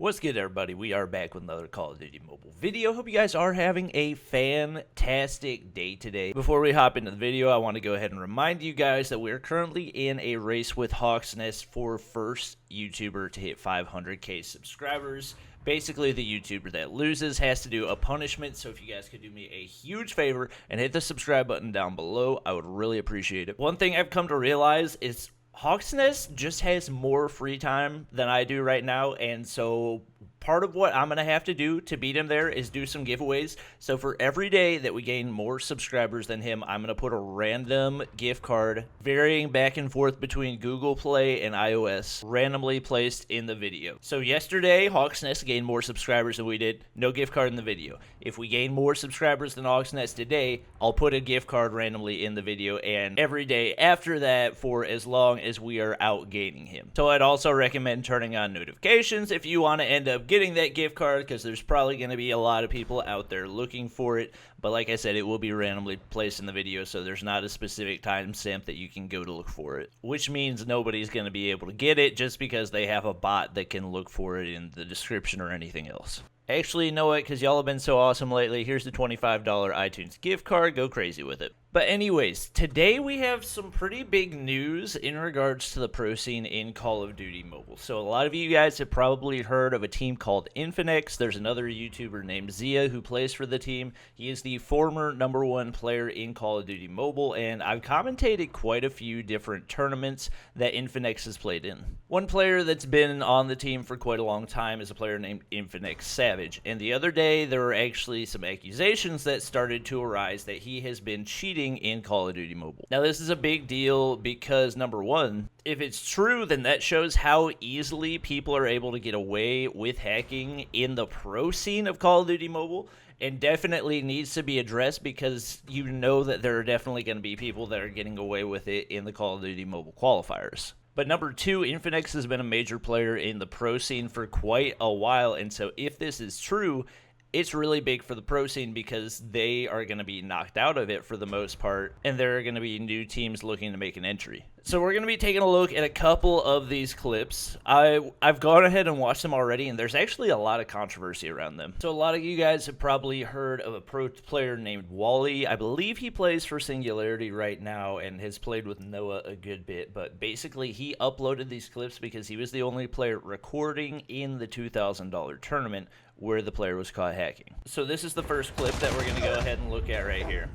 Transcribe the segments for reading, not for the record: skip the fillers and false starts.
What's good, everybody? We are back with another Call of Duty Mobile video. Hope you guys are having a fantastic day today. Before we hop into the video, I want to go ahead and remind you guys that we are currently in a race with Hawk's Nest for first YouTuber to hit 500k subscribers. Basically, the YouTuber that loses has to do a punishment, so if you guys could do me a huge favor and hit the subscribe button down below, I would really appreciate it. One thing I've come to realize is Hawk's Nest just has more free time than I do right now, and so part of what I'm going to have to do to beat him there is do some giveaways. So for every day that we gain more subscribers than him, I'm going to put a random gift card varying back and forth between Google Play and iOS, randomly placed in the video. So yesterday, Hawk's Nest gained more subscribers than we did. No gift card in the video. If we gain more subscribers than Hawk's Nest today, I'll put a gift card randomly in the video, and every day after that for as long as we are out gaining him. So I'd also recommend turning on notifications if you want to end up getting that gift card, because there's probably going to be a lot of people out there looking for it. But like I said, it will be randomly placed in the video, so there's not a specific timestamp that you can go to look for it, which means nobody's going to be able to get it just because they have a bot that can look for it in the description or anything else. Actually, you know what? Because y'all have been so awesome lately, here's the $25 iTunes gift card. Go crazy with it. But anyways, today we have some pretty big news in regards to the pro scene in Call of Duty Mobile. So a lot of you guys have probably heard of a team called Infinix. There's another YouTuber named Zia who plays for the team. He is the former #1 player in Call of Duty Mobile, and I've commentated quite a few different tournaments that Infinix has played in. One player that's been on the team for quite a long time is a player named Infinix Savage, and the other day there were actually some accusations that started to arise that he has been cheating in Call of Duty Mobile. Now, this is a big deal because, number one, if it's true, then that shows how easily people are able to get away with hacking in the pro scene of Call of Duty Mobile, and definitely needs to be addressed because you know that there are definitely going to be people that are getting away with it in the Call of Duty Mobile qualifiers. But number two, Infinix has been a major player in the pro scene for quite a while, and so if this is true, it's really big for the pro scene because they are going to be knocked out of it for the most part, and there are going to be new teams looking to make an entry. So we're going to be taking a look at a couple of these clips. I've gone ahead and watched them already, and there's actually a lot of controversy around them. So a lot of you guys have probably heard of a pro player named Wally. I believe he plays for Singularity right now and has played with Noah a good bit, but basically he uploaded these clips because he was the only player recording in the $2,000 tournament where the player was caught hacking. So this is the first clip that we're going to go ahead and look at right here.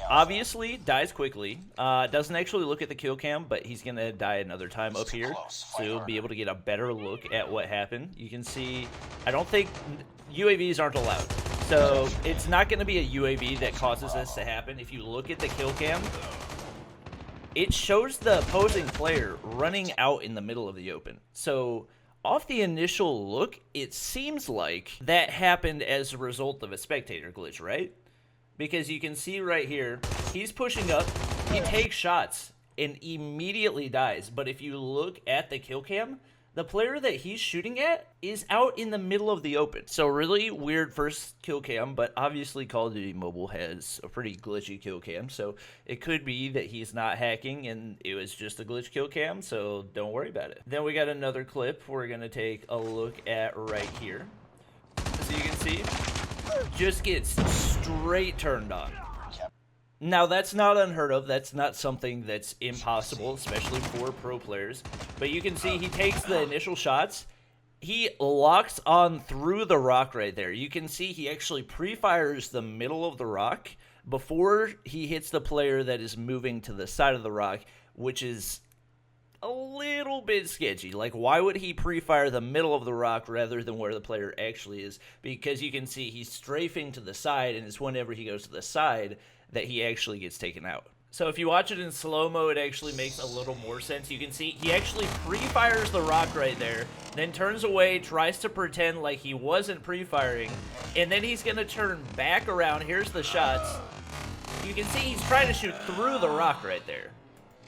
Obviously, dies quickly. Doesn't actually look at the kill cam, but he's going to die another time up here. So you'll be able to get a better look at what happened. You can see, I don't think UAVs aren't allowed. So it's not going to be a UAV that causes this to happen. If you look at the kill cam, it shows the opposing player running out in the middle of the open. So off the initial look, it seems like that happened as a result of a spectator glitch, right? Because you can see right here, he's pushing up, he takes shots, and immediately dies. But if you look at the kill cam, the player that he's shooting at is out in the middle of the open. So really weird first kill cam, but obviously Call of Duty Mobile has a pretty glitchy kill cam, so it could be that he's not hacking and it was just a glitch kill cam, so don't worry about it. Then we got another clip we're gonna take a look at right here. So you can see, just gets straight turned on. Now, that's not unheard of. That's not something that's impossible, especially for pro players. But you can see he takes the initial shots. He locks on through the rock right there. You can see he actually pre-fires the middle of the rock before he hits the player that is moving to the side of the rock, which is a little bit sketchy. Like, why would he pre-fire the middle of the rock rather than where the player actually is? Because you can see he's strafing to the side, and it's whenever he goes to the side that he actually gets taken out. So if you watch it in slow-mo, it actually makes a little more sense. You can see he actually pre-fires the rock right there, then turns away, tries to pretend like he wasn't pre-firing, and then he's going to turn back around. Here's the shots. You can see he's trying to shoot through the rock right there.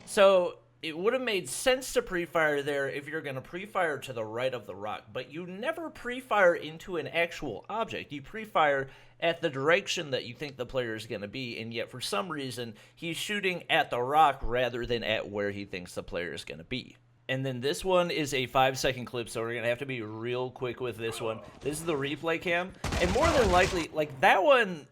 So it would have made sense to pre-fire there if you're going to pre-fire to the right of the rock, but you never pre-fire into an actual object. You pre-fire at the direction that you think the player is going to be, and yet for some reason he's shooting at the rock rather than at where he thinks the player is going to be. And then this one is a 5-second clip, so we're gonna have to be real quick with this one. This is the replay cam, and more than likely, like that one,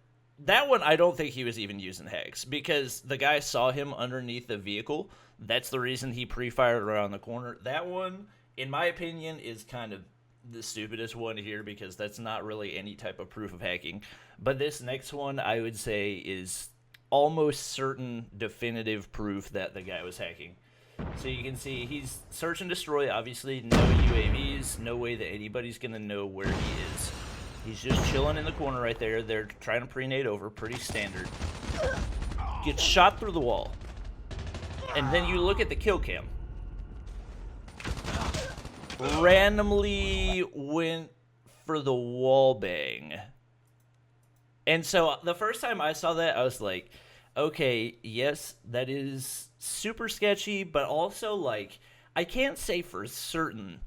I don't think he was even using hacks because the guy saw him underneath the vehicle. That's the reason he pre-fired around the corner. That one, in my opinion, is kind of the stupidest one here because that's not really any type of proof of hacking. But this next one, I would say, is almost certain definitive proof that the guy was hacking. So you can see he's search and destroy, obviously no UAVs, no way that anybody's going to know where he is. He's just chilling in the corner right there. They're trying to pre-nade over, pretty standard. Gets shot through the wall. And then you look at the kill cam. Randomly went for the wall bang. And so the first time I saw that, I was like, okay, yes, that is super sketchy, but also, like, I can't say for certain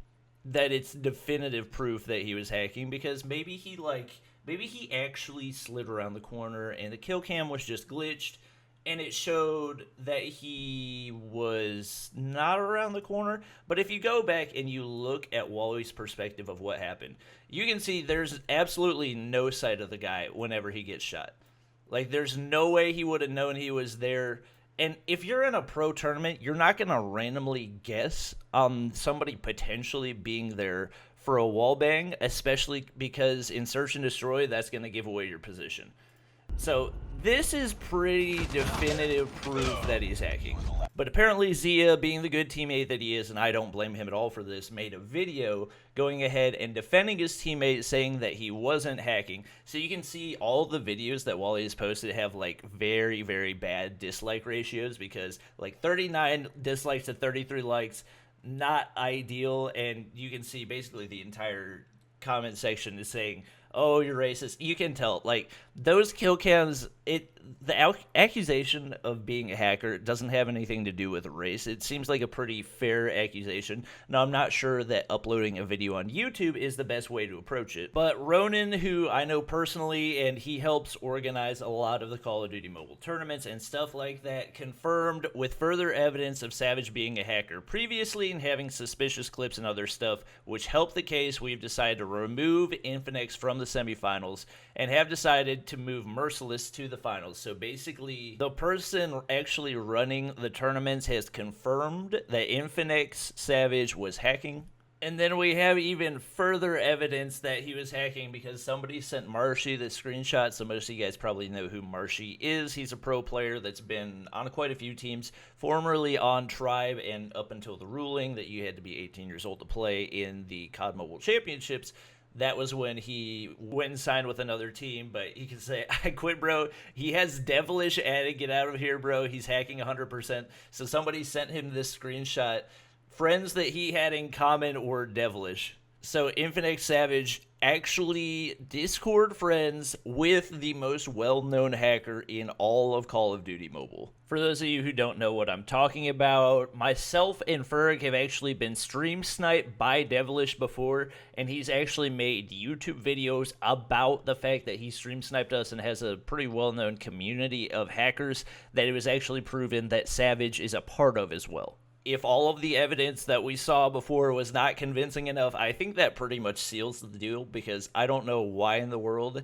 that it's definitive proof that he was hacking because maybe he actually slid around the corner and the kill cam was just glitched and it showed that he was not around the corner. But if you go back and you look at Wally's perspective of what happened, you can see there's absolutely no sight of the guy whenever he gets shot. Like, there's no way he would have known he was there. And if you're in a pro tournament, you're not going to randomly guess on somebody potentially being there for a wall bang, especially because in search and destroy, that's going to give away your position. So this is pretty definitive proof that he's hacking. But apparently Zia, being the good teammate that he is, and I don't blame him at all for this, made a video going ahead and defending his teammate, saying that he wasn't hacking. So you can see all the videos that Wally has posted have like very, very bad dislike ratios because like 39 dislikes to 33 likes, not ideal. And you can see basically the entire comment section is saying, oh, you're racist. You can tell, like, those kill cams, the accusation of being a hacker doesn't have anything to do with race. It seems like a pretty fair accusation. Now, I'm not sure that uploading a video on YouTube is the best way to approach it, but Ronan, who I know personally, and he helps organize a lot of the Call of Duty Mobile tournaments and stuff like that, confirmed with further evidence of Savage being a hacker previously and having suspicious clips and other stuff, which helped the case. We've decided to remove Infinix from the semifinals and have decided to move Merciless to the finals. So basically, the person actually running the tournaments has confirmed that Infinix Savage was hacking. And then we have even further evidence that he was hacking because somebody sent Marshy the screenshot. So most of you guys probably know who Marshy is. He's a pro player that's been on quite a few teams, formerly on Tribe, and up until the ruling that you had to be 18 years old to play in the COD Mobile Championships. That was when he went and signed with another team, but he can say, I quit, bro. He has devilish added, get out of here, bro. He's hacking 100%. So somebody sent him this screenshot. Friends that he had in common were devilish. So Infinix Savage actually Discord friends with the most well-known hacker in all of Call of Duty Mobile. For those of you who don't know what I'm talking about, myself and Ferg have actually been stream sniped by Devilish before, and he's actually made YouTube videos about the fact that he stream sniped us and has a pretty well-known community of hackers that it was actually proven that Savage is a part of as well. If all of the evidence that we saw before was not convincing enough, I think that pretty much seals the deal, because I don't know why in the world,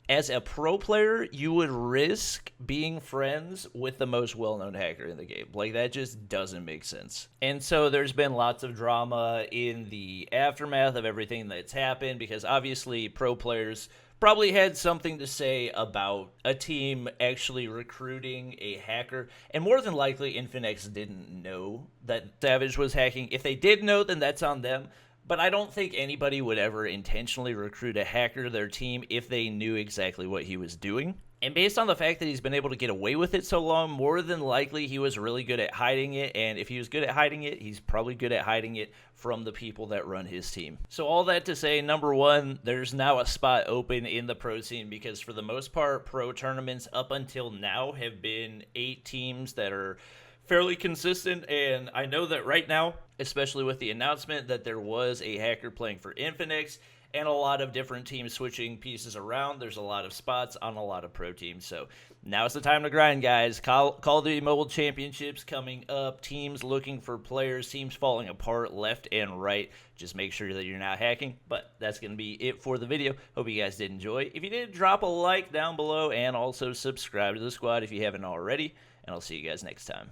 as a pro player, you would risk being friends with the most well-known hacker in the game. Like, that just doesn't make sense. And so there's been lots of drama in the aftermath of everything that's happened, because obviously pro players probably had something to say about a team actually recruiting a hacker. And more than likely, Infinix didn't know that Savage was hacking. If they did know, then that's on them. But I don't think anybody would ever intentionally recruit a hacker to their team if they knew exactly what he was doing. And based on the fact that he's been able to get away with it so long, more than likely he was really good at hiding it. And if he was good at hiding it, he's probably good at hiding it from the people that run his team. So all that to say, number one, there's now a spot open in the pro scene, because for the most part, pro tournaments up until now have been 8 teams that are fairly consistent. And I know that right now, especially with the announcement that there was a hacker playing for Infinix, and a lot of different teams switching pieces around. There's a lot of spots on a lot of pro teams. So now's the time to grind, guys. Call of Duty Mobile Championships coming up. Teams looking for players. Teams falling apart left and right. Just make sure that you're not hacking. But that's going to be it for the video. Hope you guys did enjoy. If you did, drop a like down below and also subscribe to the squad if you haven't already. And I'll see you guys next time.